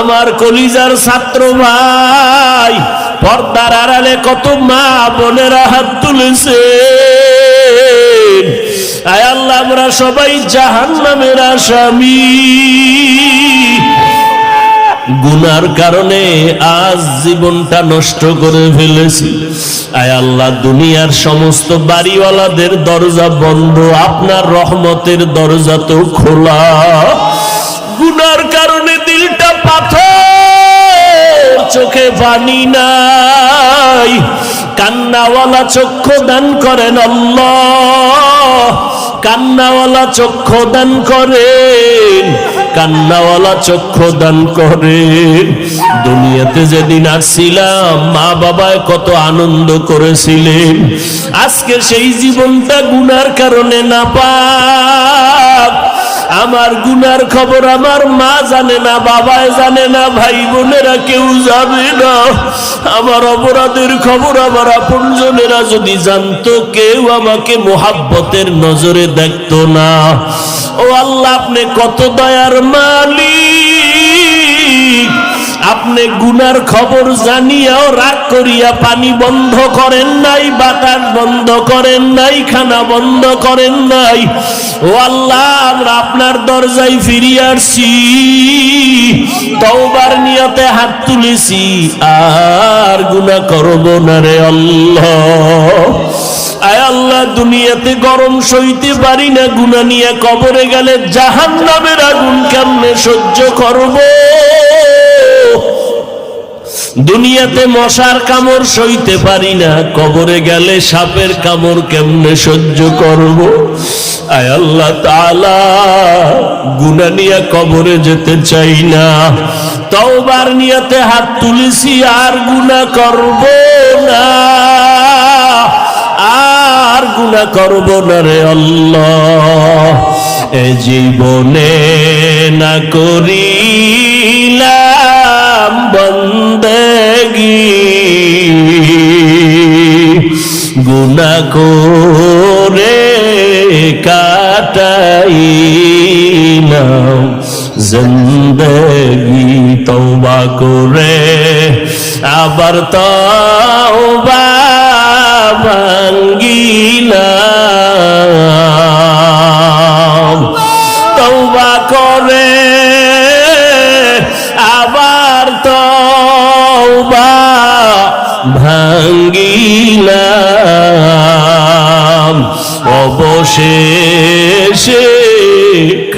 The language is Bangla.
আমার কলিজার ছাত্র ভাই, পর্দার আড়ালে কত মা বোনেরা হাত তুলেছে। আয় আল্লাহ, আমরা সবাই জাহান্নামের আসামি। গুনার কারণে আজ জীবনটা নষ্ট করে ফেলেছি। আয় আল্লাহ, দুনিয়ার সমস্ত বাড়িওয়ালাদের দরজা বন্ধ, আপনার রহমতের দরজা তো খোলা। গুনার কারণে দিলটা পাথর, চোখে পানি নাই, কান্নাওয়ালা চক্ষু দান করেন আল্লাহ, কান্নাওয়ালা চক্ষু দান করেন, কান্নাওয়ালা চক্ষু দান করেন। দুনিয়াতে যেদিন আসছিলাম মা বাবায় কত আনন্দ করেছিলেন, আজকে সেই জীবনটা গুনার কারণে না পাক। আমার গুনার খবর আমার মা জানে না, বাবায় জানে না, ভাই বোনেরা কেউ জানে না। আমার অপরাধের খবর আমার আপনজনেরা যদি জানতো, কেউ আমাকে মোহাব্বতের নজরে দেখতো না। ও আল্লাহ, আপনি কত দয়ার মালিক। আপনি গুনার খবর জানিয়াও রাগ করিয়া পানি বন্ধ করেন নাই, বাতাস বন্ধ করেন নাই, খানা বন্ধ করেন নাই। ও আল্লাহ, আমরা আপনার দরজায় ফিরিয়ে আসছি, তওবার নিয়তে হাত তুলেছি, আর গুনাহ করব না রে আল্লাহ। আয় আল্লাহ, দুনিয়াতে গরম সইতে পারি না, গুনাহ নিয়ে কবরে গেলে জাহান্নামের আগুন কেমনে সহ্য করব? দুনিয়াতে মশার কামড় সইতে পারি না, কবরে গেলে সাপের কামড় কেমনে সহ্য করব? আয় আল্লাহ তাআলা, গুনাহ নিয়ে কবরে যেতে চাই না, তওবার নিয়তে হাত তুলেছি, আর গুনাহ করব না, আর গুনাহ করব না রে আল্লাহ। এ জীবনে না করিলাম বন্দেগি, গুনাহ করে কাটাইলাম জিন্দেগি। তওবা করে আবার তওবা ভাঙ্গিলাম, তওবা করে আবার তওবা ভাঙ্গিলাম, অবশেষে